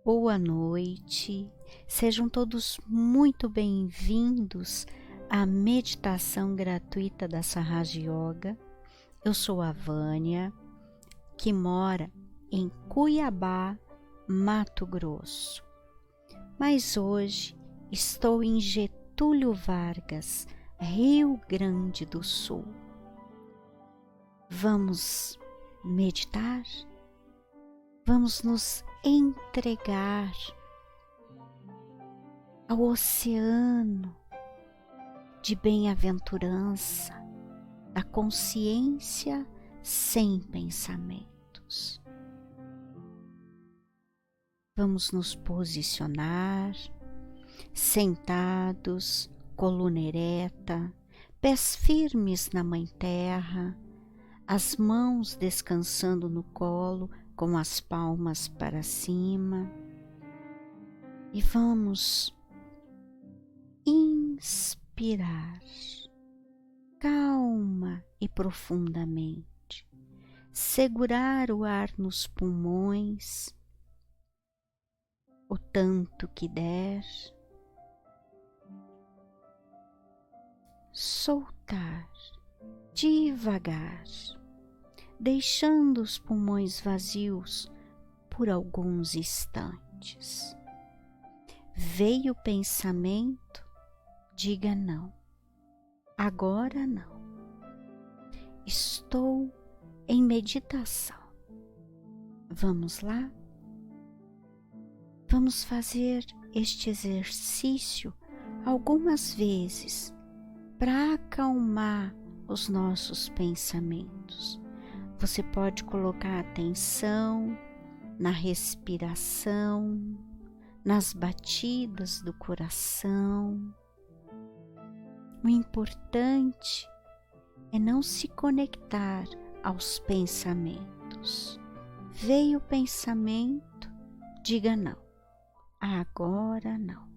Boa noite, sejam todos muito bem-vindos à meditação gratuita da Sahaja Yoga. Eu sou a Vânia, que mora em Cuiabá, Mato Grosso. Mas hoje estou em Getúlio Vargas, Rio Grande do Sul. Vamos meditar? Vamos nos entregar ao oceano de bem-aventurança, da consciência sem pensamentos. Vamos nos posicionar, sentados, coluna ereta, pés firmes na Mãe Terra, as mãos descansando no colo, com as palmas para cima, e vamos inspirar calma e profundamente, segurar o ar nos pulmões, o tanto que der, soltar devagar, deixando os pulmões vazios por alguns instantes. Veio o pensamento, diga não. Agora não. Estou em meditação. Vamos lá? Vamos fazer este exercício algumas vezes para acalmar os nossos pensamentos. Você pode colocar atenção na respiração, nas batidas do coração. O importante é não se conectar aos pensamentos. Veio o pensamento, diga não. Agora não.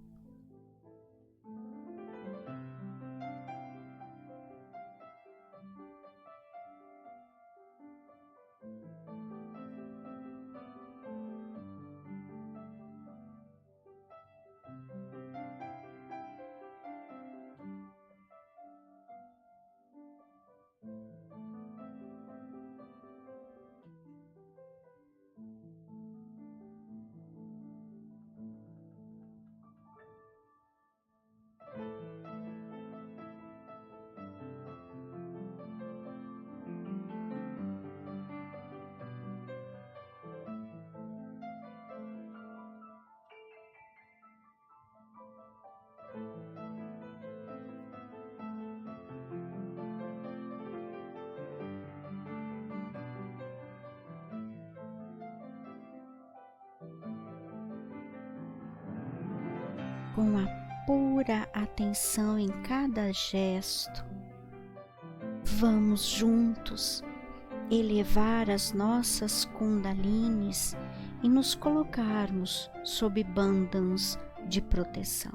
Com a pura atenção em cada gesto, vamos juntos elevar as nossas kundalines e nos colocarmos sob bandhas de proteção.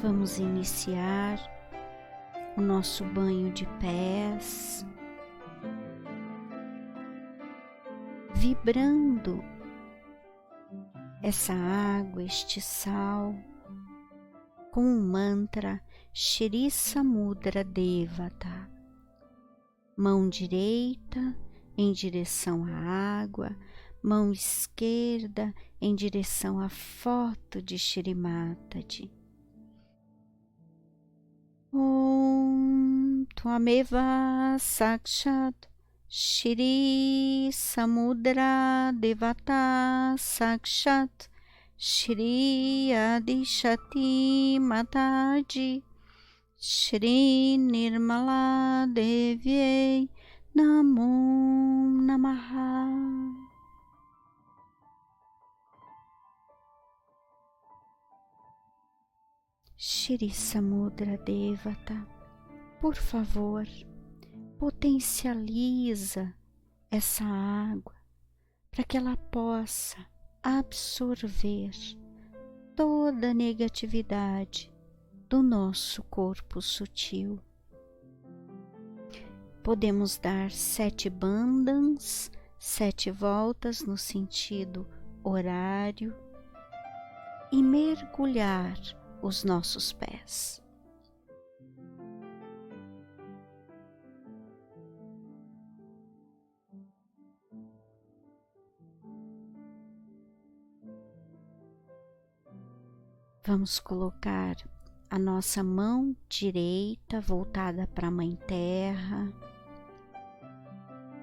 Vamos iniciar o nosso banho de pés, vibrando essa água, este sal, com o mantra Shri Mudra-Devata. Mão direita em direção à água, mão esquerda em direção à foto de Shri Mataji. Om Tvameva Sakshat Shri Samudra Devata Sakshat Shri Adishati Mataji Shri Nirmala Devi Namo Namaha. Shri Samudra Devata, por favor, potencializa essa água para que ela possa absorver toda a negatividade do nosso corpo sutil. Podemos dar 7 bandhas, 7 voltas no sentido horário e mergulhar os nossos pés. Vamos colocar a nossa mão direita voltada para a Mãe Terra,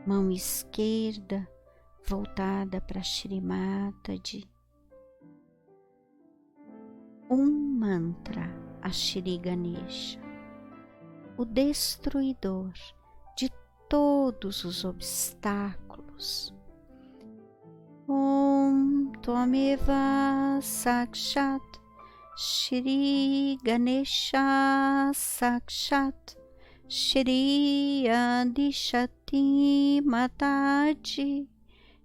mão esquerda voltada para Shri Mataji. Um mantra a Shri Ganesha, o destruidor de todos os obstáculos. Om Tvameva Sakshat Shri Ganesha Sakshat Shri Adishati Mataji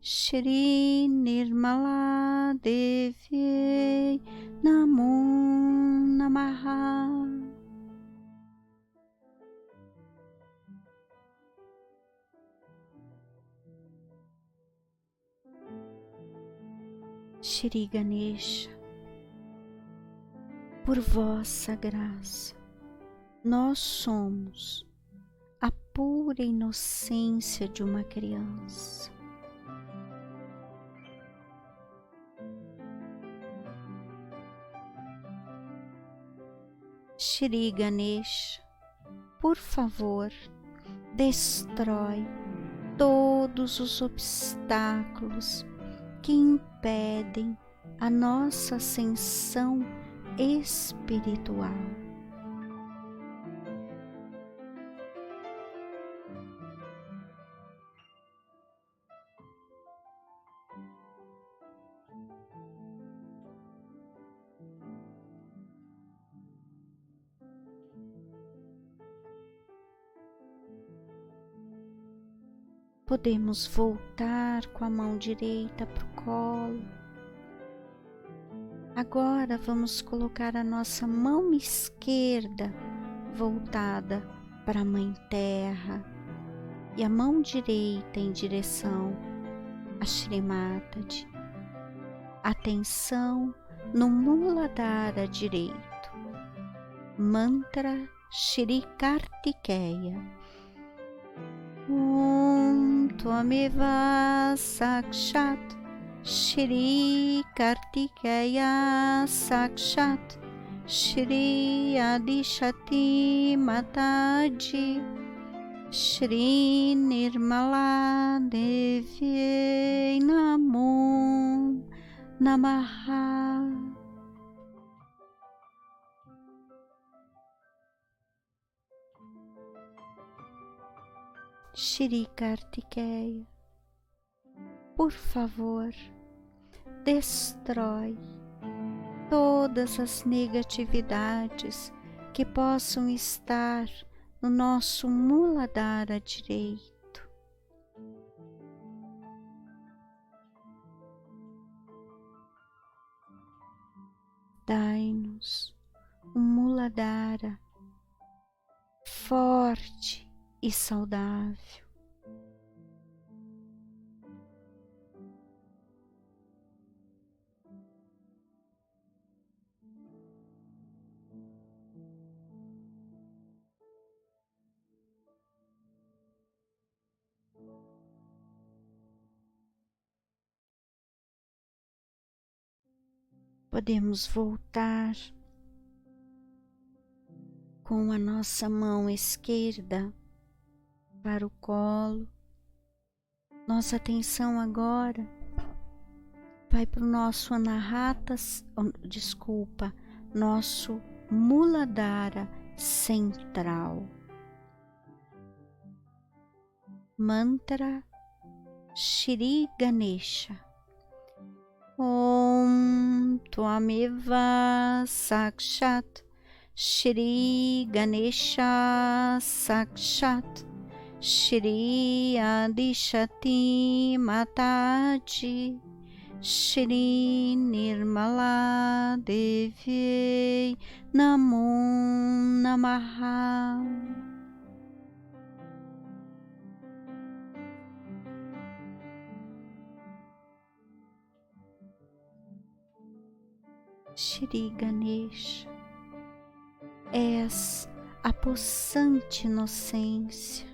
Shri Nirmala Devi Namo Namaha. Shri Ganesha, por vossa graça, nós somos a pura inocência de uma criança. Shri Ganesha, por favor, destrói todos os obstáculos que impedem a nossa ascensão espiritual. Podemos voltar com a mão direita para o colo. Agora vamos colocar a nossa mão esquerda voltada para a Mãe Terra e a mão direita em direção a Shri Mataji. Atenção no Muladhara direito. Mantra Shri Kartikeya. Om Tvameva Sakshat Shri Kartikeya Sakshat Shri Adishati Mataji Shri Nirmala Devi Namo Namaha. Shri Kartikeya, por favor, destrói todas as negatividades que possam estar no nosso Muladhara direito. Dai-nos um Muladhara Muladhara, forte e saudável. Podemos voltar com a nossa mão esquerda para o colo. Nossa atenção agora vai para o nosso nosso Muladhara central. Mantra Shri Ganesha. Om Tvameva Sakshat Shri Ganesha Sakshat Shri Adishati Mataji Shri Nirmala Devi Namo Namaha. Shri Ganesha, és a possante inocência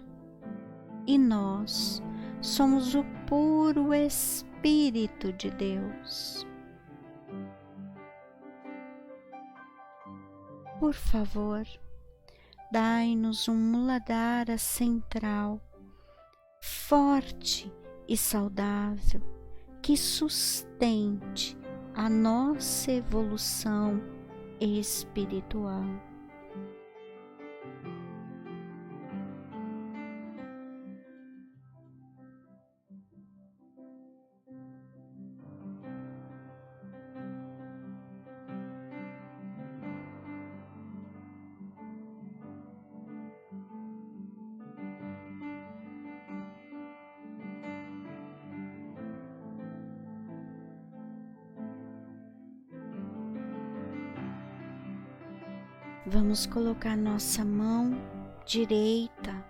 e nós somos o puro Espírito de Deus. Por favor, dai-nos um Muladhara central, forte e saudável, que sustente a nossa evolução espiritual. Vamos colocar nossa mão direita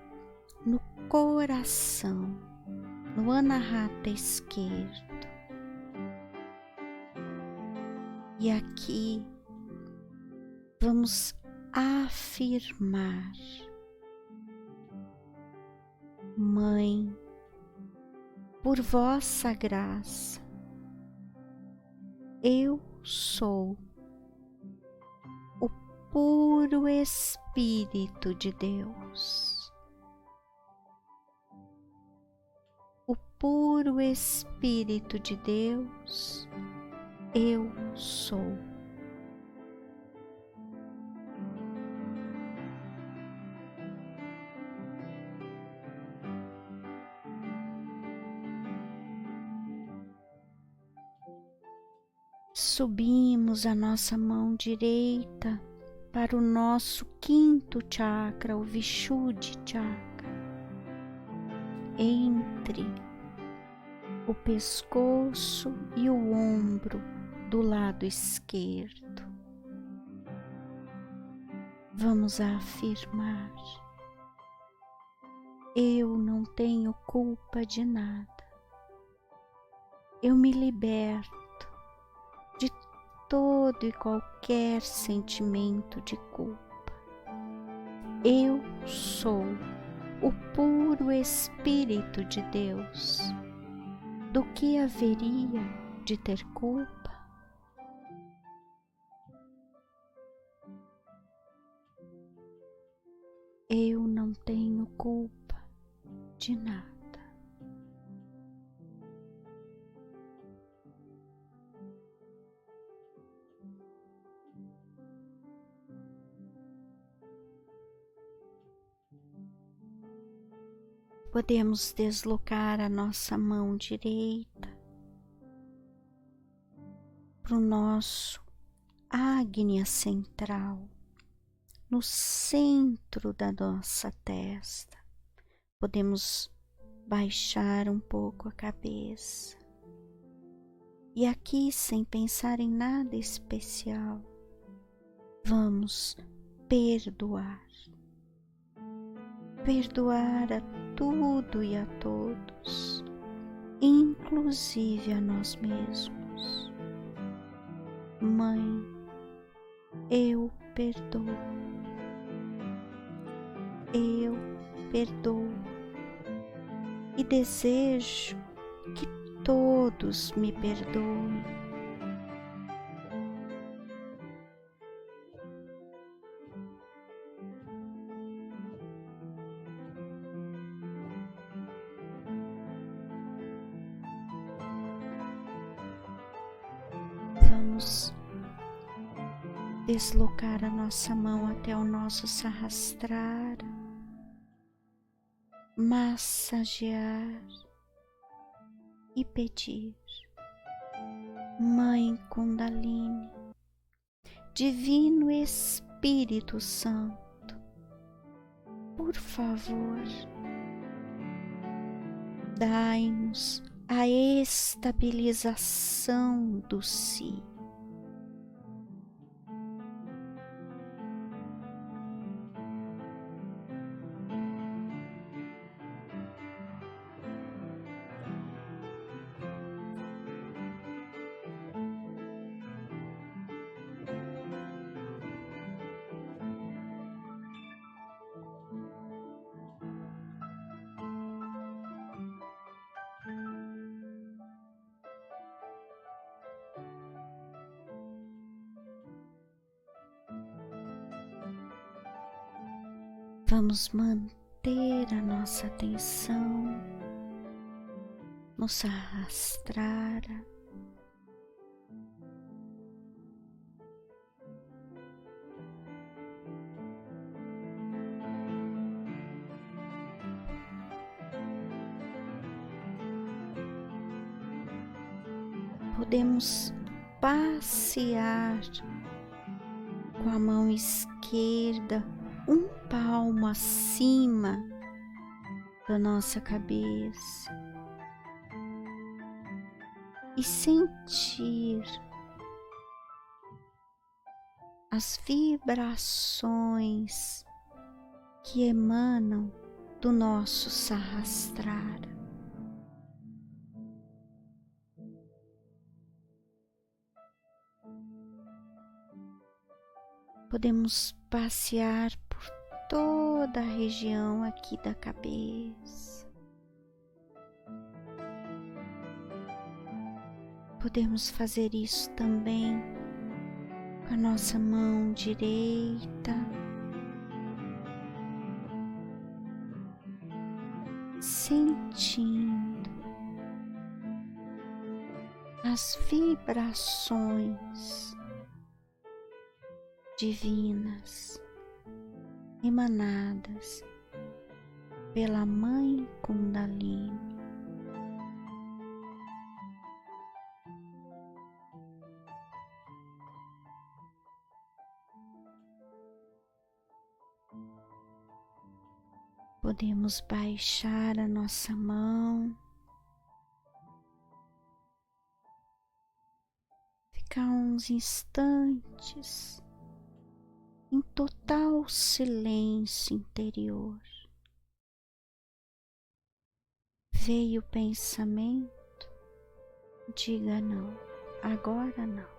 no coração, no Anahata esquerdo. E aqui vamos afirmar: Mãe, por vossa graça, eu sou o puro Espírito de Deus. O puro Espírito de Deus, eu sou. Subimos a nossa mão direita para o nosso quinto chakra, o Vishuddhi chakra, entre o pescoço e o ombro do lado esquerdo. Vamos afirmar: eu não tenho culpa de nada. Eu me liberto de todo e qualquer sentimento de culpa. Eu sou o puro Espírito de Deus. Do que haveria de ter culpa? Eu não tenho culpa de nada. Podemos deslocar a nossa mão direita para o nosso Ágnia central, no centro da nossa testa. Podemos baixar um pouco a cabeça e aqui, sem pensar em nada especial, vamos perdoar. Perdoar a tudo e a todos, inclusive a nós mesmos. Mãe, eu perdoo. Eu perdoo e desejo que todos me perdoem. Vamos deslocar a nossa mão até o nosso Sahasrara, massagear e pedir: Mãe Kundalini, Divino Espírito Santo, por favor, dai-nos a estabilização do si. Vamos manter a nossa atenção no Sahasrara, podemos passear com a mão esquerda um palmo acima da nossa cabeça e sentir as vibrações que emanam do nosso Sahasrara. Podemos passear por toda a região aqui da cabeça. Podemos fazer isso também com a nossa mão direita, sentindo as vibrações divinas emanadas pela Mãe Kundalini. Podemos baixar a nossa mão, ficar uns instantes em total silêncio interior. Veio o pensamento, diga não, agora não.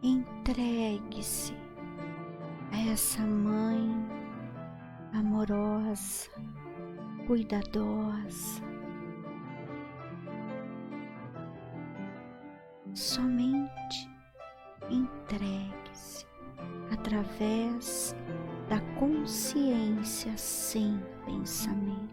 Entregue-se a essa mãe amorosa, cuidadosa. Somente entregue-se através da consciência sem pensamentos.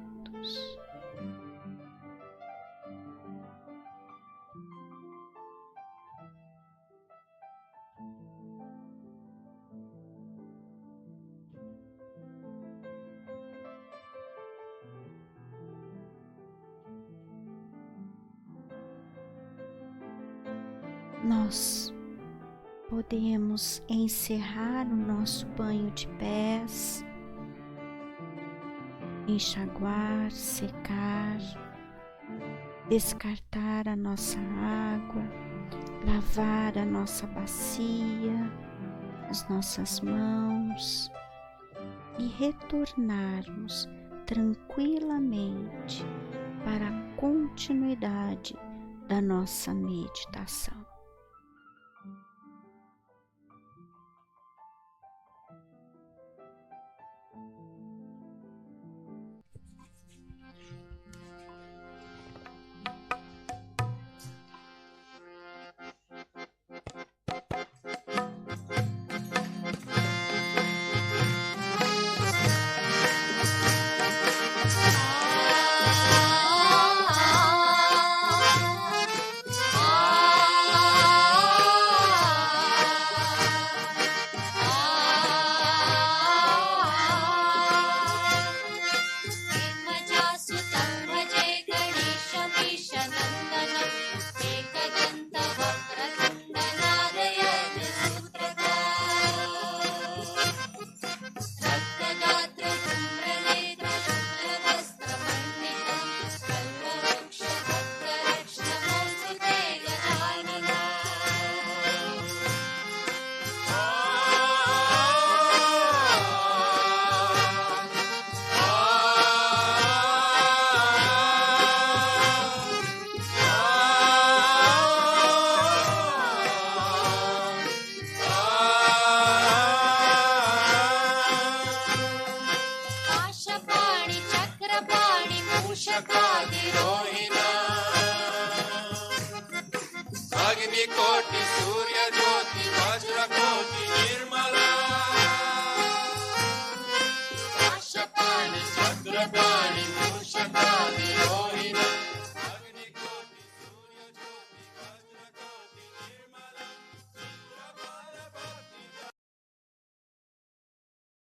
Nós podemos encerrar o nosso banho de pés, enxaguar, secar, descartar a nossa água, lavar a nossa bacia, as nossas mãos e retornarmos tranquilamente para a continuidade da nossa meditação.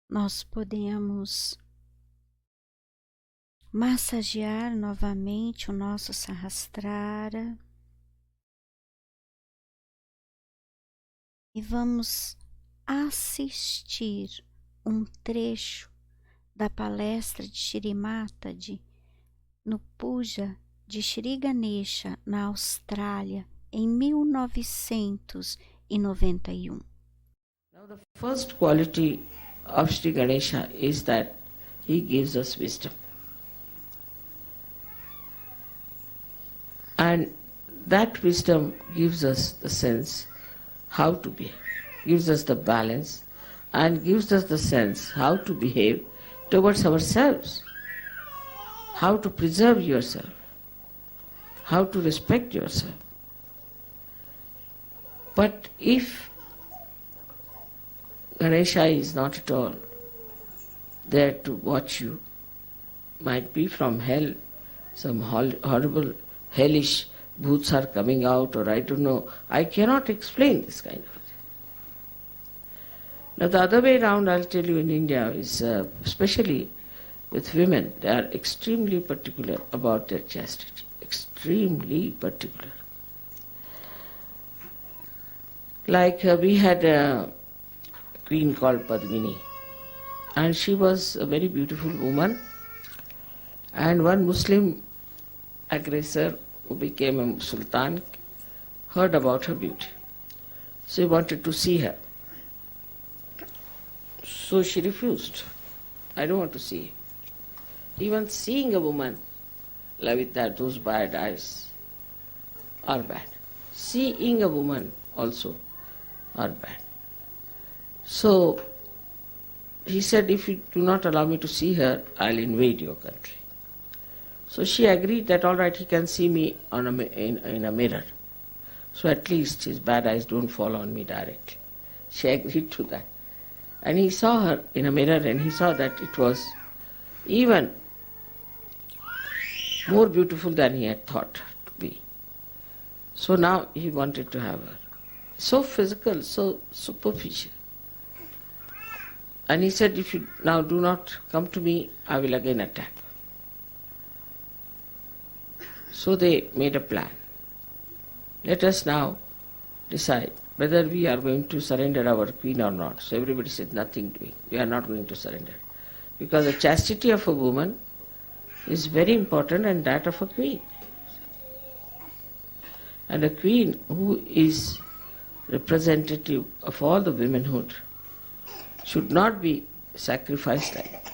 Nós podemos massagear novamente o nosso Sahasrara e vamos assistir um trecho da palestra de Shri Mataji no Puja de Shri Ganesha, na Austrália, em 1991. Now the first quality of Shri Ganesha is that he gives us wisdom. And that wisdom gives us the sense how to behave, gives us the balance, and gives us the sense how to behave towards ourselves, how to preserve yourself, how to respect yourself. But if Ganesha is not at all there to watch you, might be from hell, some horrible hellish bhoots are coming out, or I don't know. I cannot explain this kind of thing. Now the other way around, I'll tell you, in India is especially with women, they are extremely particular about their chastity, extremely particular. Like we had a queen called Padmini, and she was a very beautiful woman, and one Muslim aggressor who became a sultan heard about her beauty. So he wanted to see her. So she refused. I don't want to see him. Even seeing a woman like with that, those bad eyes are bad. Seeing a woman also or bad. So he said, if you do not allow me to see her, I'll invade your country. So she agreed that all right, he can see me in a mirror. So at least his bad eyes don't fall on me directly. She agreed to that. And he saw her in a mirror and he saw that it was even more beautiful than he had thought to be. So now he wanted to have her. So physical, so superficial. And he said, if you now do not come to me, I will again attack. So they made a plan. Let us now decide whether we are going to surrender our queen or not. So everybody said, nothing doing. We are not going to surrender. Because the chastity of a woman is very important, and that of a queen. And a queen who is representative of all the womanhood should not be sacrificed like that.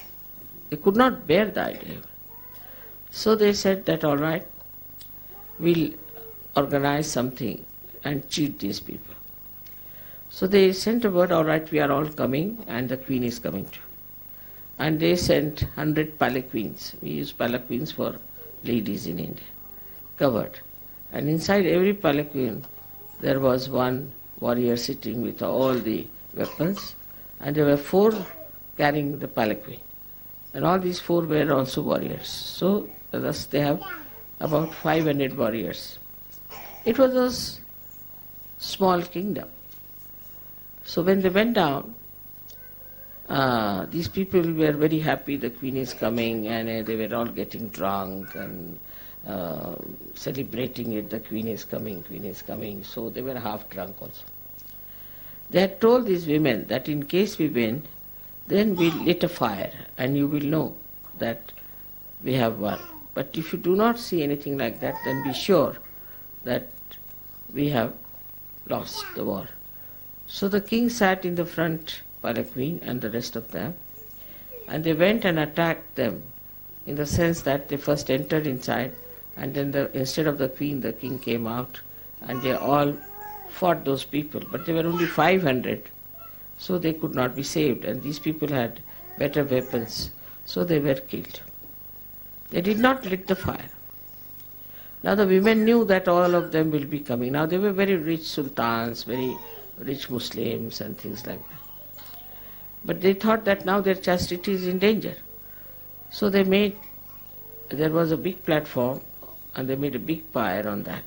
They could not bear the idea. So they said that all right, we'll organize something and cheat these people. So they sent a word, all right, we are all coming and the queen is coming too. And they sent 100 palanquins. We use palanquins for ladies in India, covered. And inside every palanquin there was one warrior sitting with all the weapons, and there were 4 carrying the palanquin. And all these 4 were also warriors. So thus they have about 500 warriors. It was a small kingdom. So when they went down, these people were very happy the queen is coming, and they were all getting drunk and celebrating it, the queen is coming, queen is coming. So they were half drunk also. They had told these women that in case we win, then we'll lit a fire and you will know that we have won. But if you do not see anything like that, then be sure that we have lost the war. So the king sat in the front palanquin and the rest of them, and they went and attacked them, in the sense that they first entered inside, and then instead of the queen, the king came out, and they all fought those people. But there were only 500, so they could not be saved, and these people had better weapons, so they were killed. They did not lit the fire. Now the women knew that all of them will be coming. Now they were very rich sultans, very rich Muslims and things like that. But they thought that now their chastity is in danger. So there was a big platform, and they made a big pyre on that.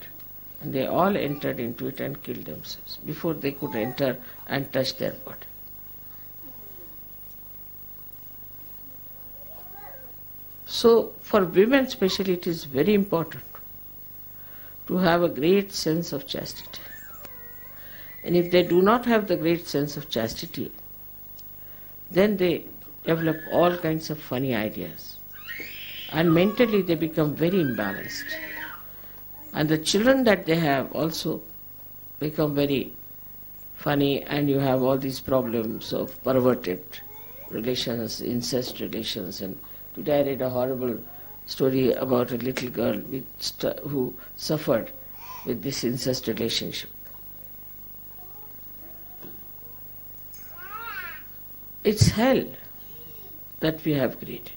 And they all entered into it and killed themselves before they could enter and touch their body. So for women especially, it is very important to have a great sense of chastity. And if they do not have the great sense of chastity, then they develop all kinds of funny ideas. And mentally they become very imbalanced. And the children that they have also become very funny, and you have all these problems of perverted relations, incest relations. And today I read a horrible story about a little girl who suffered with this incest relationship. It's hell that we have created.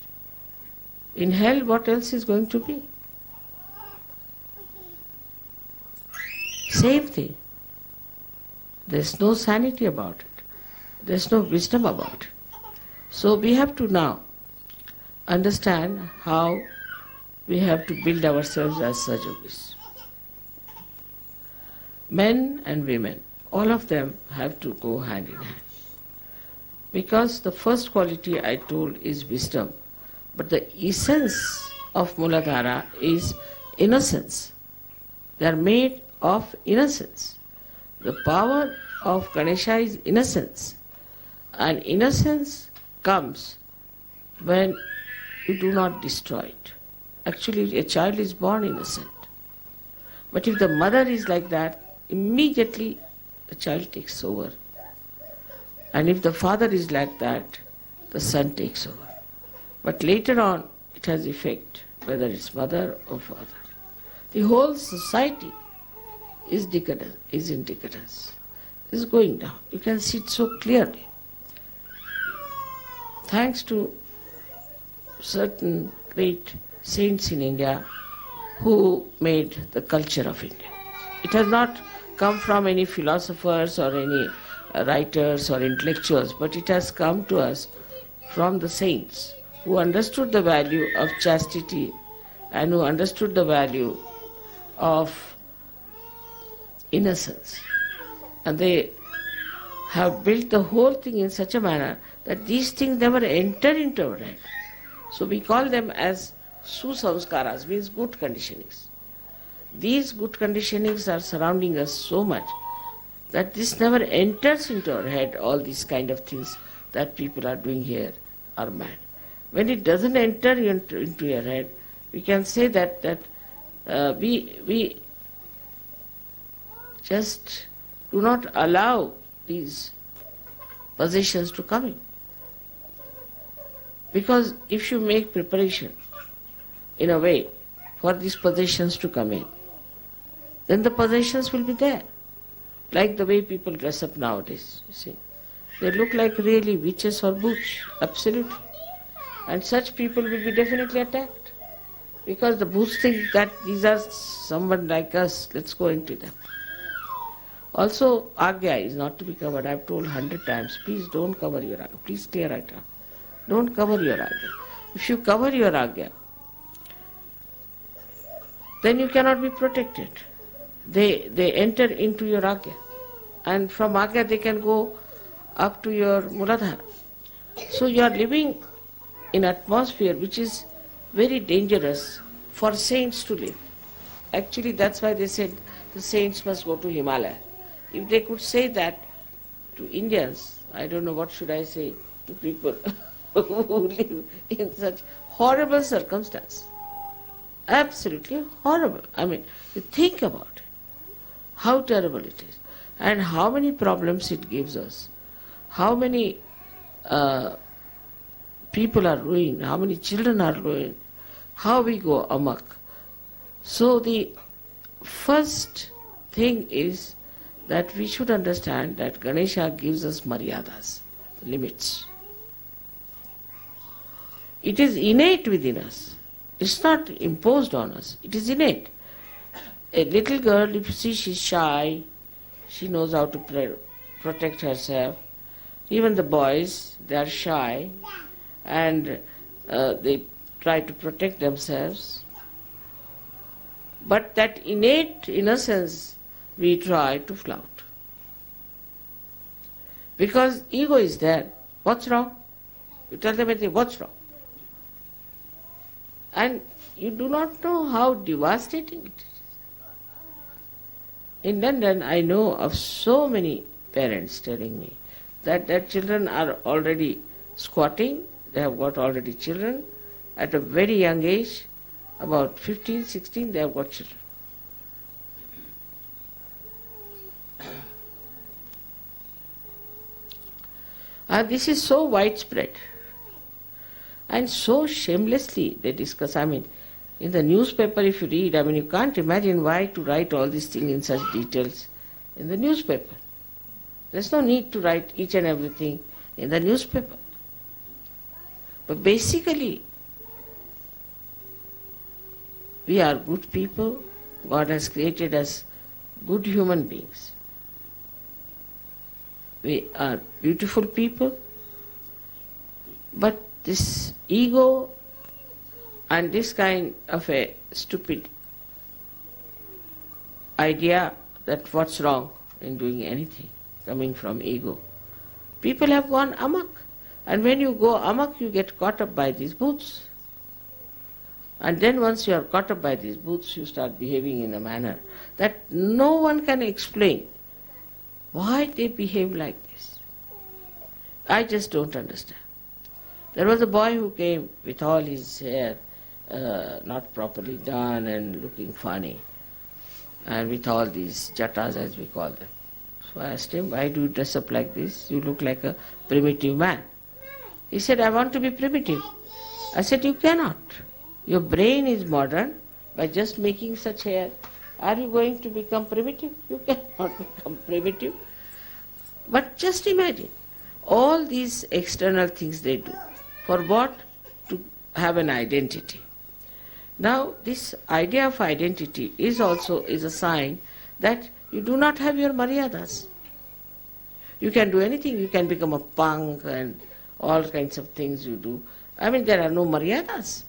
In hell, what else is going to be? Same thing. There's no sanity about it. There's no wisdom about it. So we have to now understand how we have to build ourselves as Sahaja Yogis. Men and women, all of them have to go hand in hand. Because the first quality I told is wisdom, but the essence of Muladhara is innocence. They are made of innocence. The power of Ganesha is innocence. And innocence comes when you do not destroy it. Actually, a child is born innocent. But if the mother is like that, immediately the child takes over. And if the father is like that, the son takes over. But later on, it has effect, whether it's mother or father. The whole society is decadent, is in decadence. is going down. You can see it so clearly. Thanks to certain great saints in India who made the culture of India. It has not come from any philosophers or any writers or intellectuals, but it has come to us from the saints who understood the value of chastity and who understood the value of innocence. And they have built the whole thing in such a manner that these things never enter into our head. So we call them as susamskaras, means good conditionings. These good conditionings are surrounding us so much that this never enters into our head, all these kind of things that people are doing here are mad. When it doesn't enter into your head, we can say that we just do not allow these possessions to come in. Because if you make preparation in a way for these possessions to come in, then the possessions will be there. Like the way people dress up nowadays, you see. They look like really witches or boots, absolutely. And such people will be definitely attacked. Because the boots think that these are someone like us, let's go into them. Also, Agya is not to be covered. I've told 100 times, please don't cover your Agya. Please clear it out. Don't cover your Agya. If you cover your Agya, then you cannot be protected. They enter into your Agya. And from Agya they can go up to your Muladhara. So you are living in atmosphere which is very dangerous for saints to live. Actually, that's why they said the saints must go to Himalaya. If they could say that to Indians, I don't know what should I say to people who live in such horrible circumstances. Absolutely horrible. I mean, you think about it, how terrible it is, and how many problems it gives us, how many people are ruined, how many children are ruined, how we go amok. So the first thing is that we should understand that Ganesha gives us maryadas, limits. It is innate within us. It's not imposed on us. It is innate. A little girl, if you see she's shy, she knows how to protect herself. Even the boys, they are shy and they try to protect themselves. But that innate innocence we try to flout. Because ego is there. What's wrong? You tell them anything, what's wrong? And you do not know how devastating it is. In London, I know of so many parents telling me that their children are already squatting, they have got already children. At a very young age, about 15, 16, they have got children. And this is so widespread. And so shamelessly they discuss. I mean, in the newspaper if you read, I mean, you can't imagine why to write all these things in such details in the newspaper. There's no need to write each and everything in the newspaper. But basically, we are good people. God has created us good human beings. We are beautiful people. But this ego and this kind of a stupid idea that what's wrong in doing anything coming from ego. People have gone amok. And when you go amok, you get caught up by these booths. And then once you are caught up by these booths, you start behaving in a manner that no one can explain why they behave like this. I just don't understand. There was a boy who came with all his hair not properly done and looking funny, and with all these jatas as we call them. So I asked him, why do you dress up like this? You look like a primitive man. He said, I want to be primitive. I said, you cannot. Your brain is modern. By just making such hair, are you going to become primitive? You cannot become primitive. But just imagine, all these external things they do. For what? To have an identity. Now, this idea of identity is also a sign that you do not have your maryadas. You can do anything. You can become a punk and all kinds of things you do. I mean, there are no maryadas.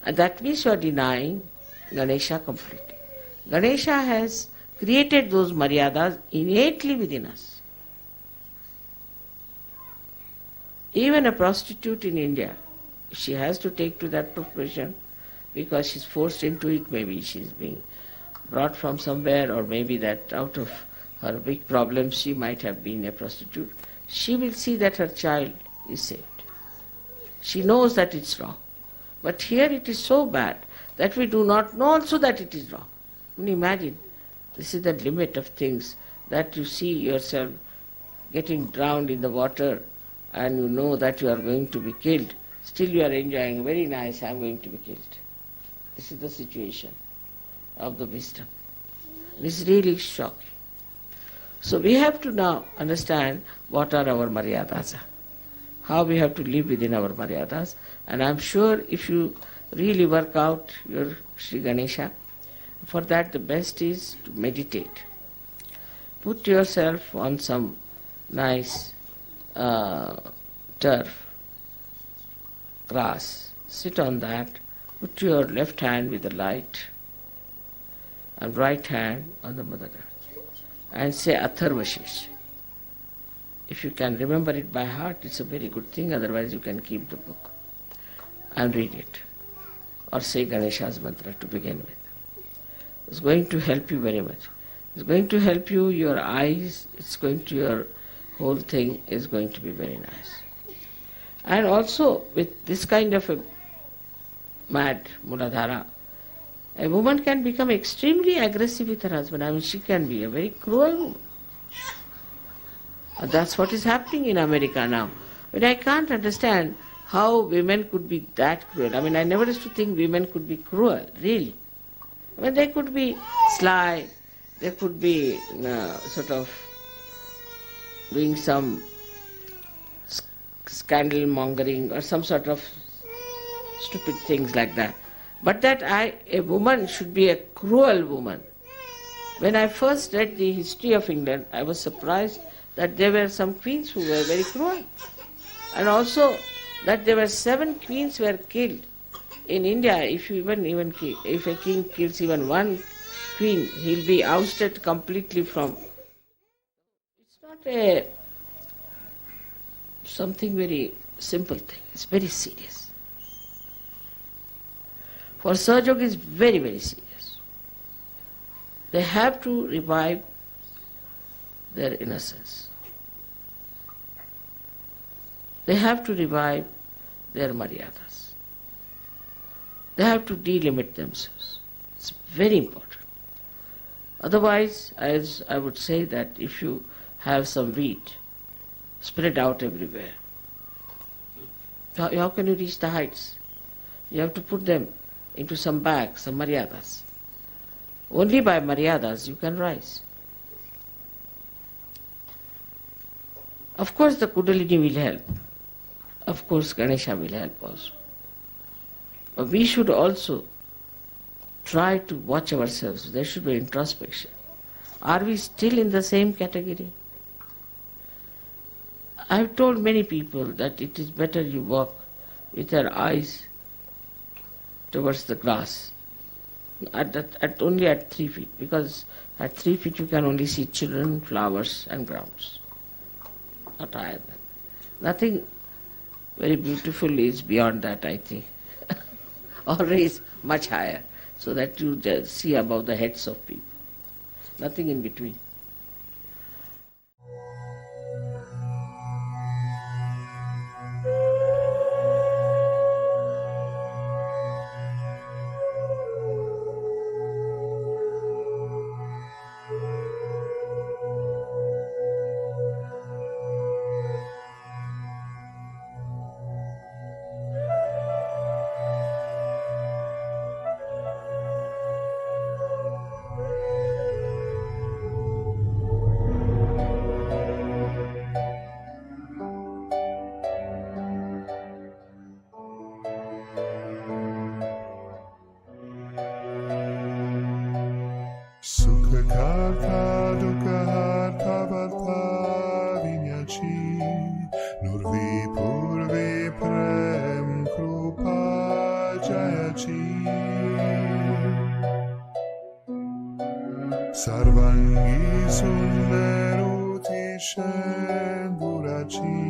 And that means you are denying Ganesha completely. Ganesha has created those maryadas innately within us. Even a prostitute in India, she has to take to that profession because she's forced into it. Maybe she's being brought from somewhere, or maybe that out of her big problems she might have been a prostitute. She will see that her child is saved. She knows that it's wrong. But here it is so bad that we do not know also that it is wrong. And imagine, this is the limit of things, that you see yourself getting drowned in the water and you know that you are going to be killed. Still you are enjoying, very nice, I am going to be killed. This is the situation of the wisdom. It's really shocking. So we have to now understand what are our maryadas, how we have to live within our maryadas. And I'm sure if you really work out your Sri Ganesha, for that the best is to meditate. Put yourself on some nice turf, grass, sit on that, put your left hand with the light and right hand on the Mother Earth and say Atharvashish. If you can remember it by heart, it's a very good thing, otherwise you can keep the book and read it. Or say Ganesha's mantra to begin with. It's going to help you very much. It's going to help you, your eyes, it's going to, your whole thing is going to be very nice. And also with this kind of a mad Muladhara, a woman can become extremely aggressive with her husband. I mean, she can be a very cruel woman. And that's what is happening in America now. But I can't understand how women could be that cruel. I mean, I never used to think women could be cruel, really. I mean, they could be sly, they could be sort of doing some scandal mongering or some sort of stupid things like that. But that a woman should be a cruel woman. When I first read the history of England, I was surprised that there were some queens who were very cruel. And also that there were 7 queens were killed. In India, if you if a king kills even one queen, he'll be ousted completely from. It's not something very simple thing. It's very serious. For Sahaja Yoga is very, very serious. They have to revive their innocence. They have to revive their maryadas. They have to delimit themselves. It's very important. Otherwise, as I would say, that if you have some wheat spread out everywhere, how can you reach the heights? You have to put them into some bags, some maryadas. Only by maryadas you can rise. Of course the Kundalini will help. Of course Ganesha will help also. But we should also try to watch ourselves. There should be introspection. Are we still in the same category? I've told many people that it is better you walk with your eyes towards the grass, only at 3 feet, because at 3 feet you can only see children, flowers and grounds. Not higher than. Nothing very beautiful is beyond that, I think. Always much higher, so that you just see above the heads of people. Nothing in between. Nurvi Purvi Prem Krupa Jayachi Sarvangi Sundaruti Shendurachi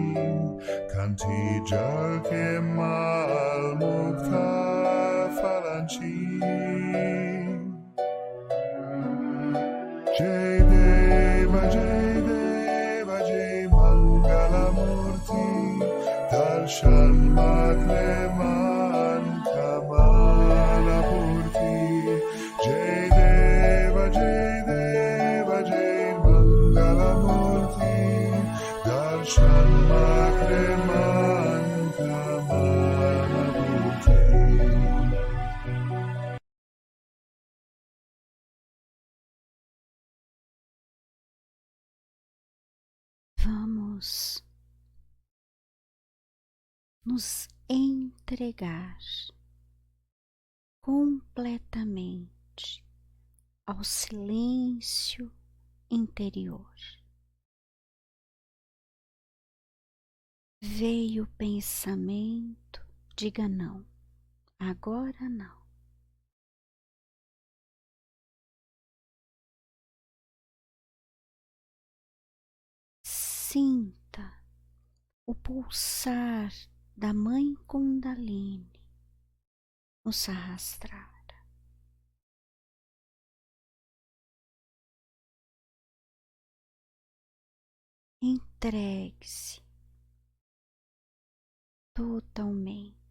Kanti Jal Kemal Mukta Falanchi Jai Deva Jai Deva Jai Mangala Murti Darshan Makleman Kamala Purti Jai Deva Jai Mangala Murti Darshan Makleman Kamala Purti. Vamos nos entregar completamente ao silêncio interior. Veio o pensamento, diga não, agora não. Sinta o pulsar da Mãe Kundalini no Sahasrara. Entregue-se totalmente.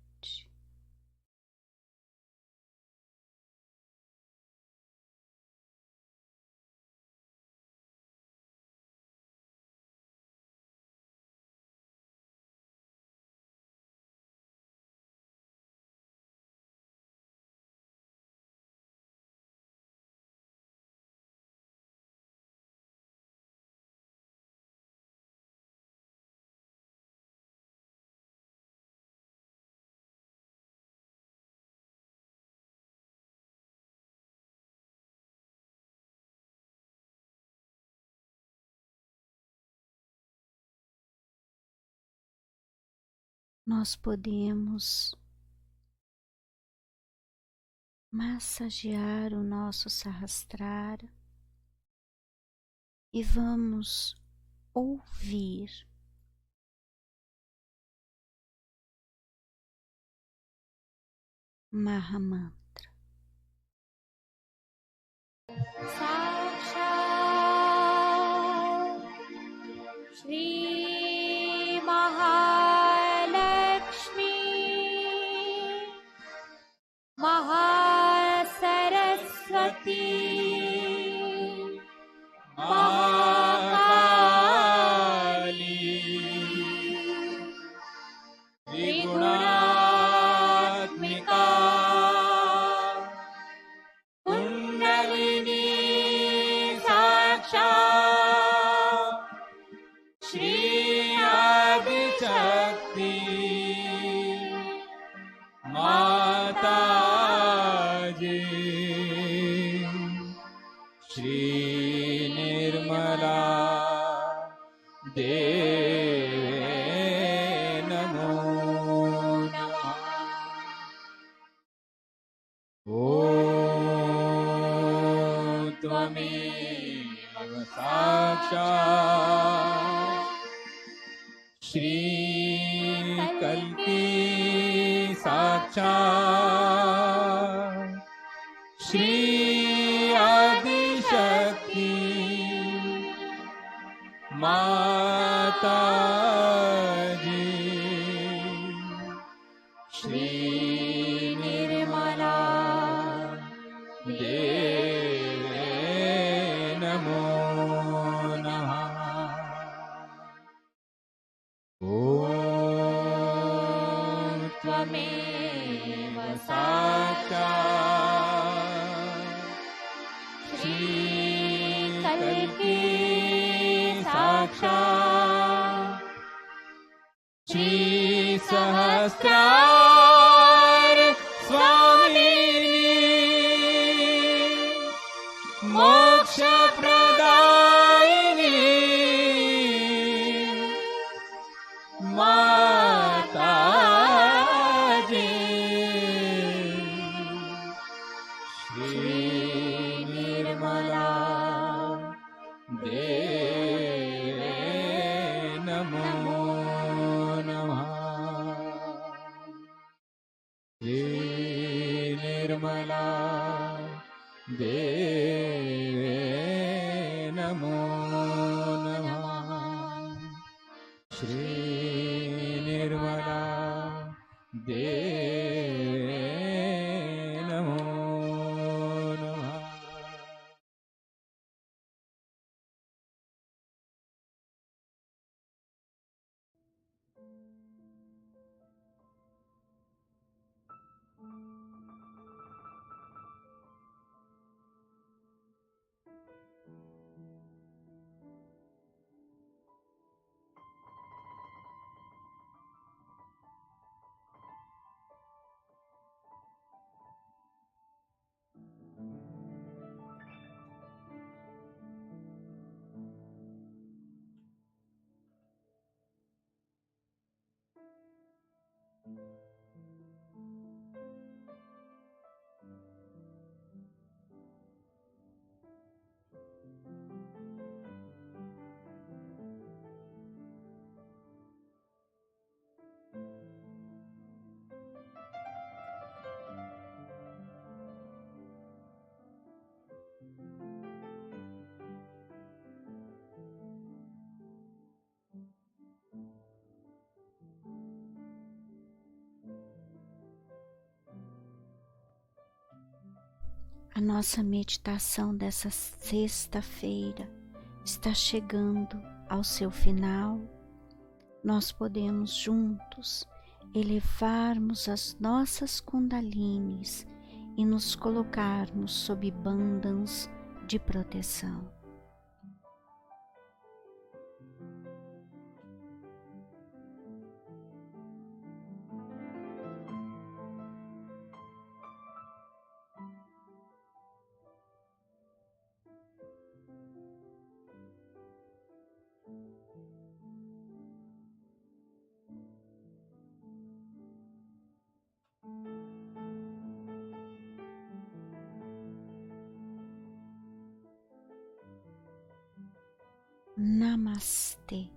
Nós podemos massagear o nosso Sahasrara e vamos ouvir Mahamantra. Sakshat Shri Mahalakshmi Mahasaraswati Mahakali Trigunaatmika Kundalini Sakshat Shri Adi Shakti Mataji Shri Nirmala Devi Namo Namah. Om Tvameva Sakshat Shri Kalki Sakshat Shri Adi Shakti Mataji Shri Nirmala Devi Namo Namah. Om Tvameva Sakshat Shri Kalki Sakshat Shri Sahasrar Swamini Moksha Pradayini Mataji Shri Nirmala Devi Namo Namah Shri Nirmala Devi Namo Namah Shri Nirmala Devi Namo Namah. A nossa meditação dessa sexta-feira está chegando ao seu final. Nós podemos juntos elevarmos as nossas kundalinis e nos colocarmos sob bandhas de proteção. Namastê.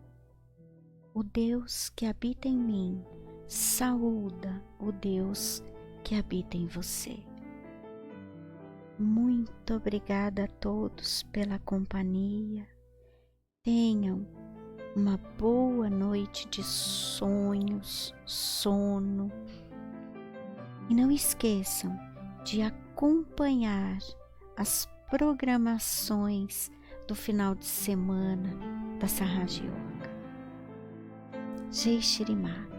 O Deus que habita em mim saúda o Deus que habita em você. Muito obrigada a todos pela companhia. Tenham uma boa noite de sonhos, sono. E não esqueçam de acompanhar as programações do final de semana da Sahaja Yoga. Jai Shri Mataji.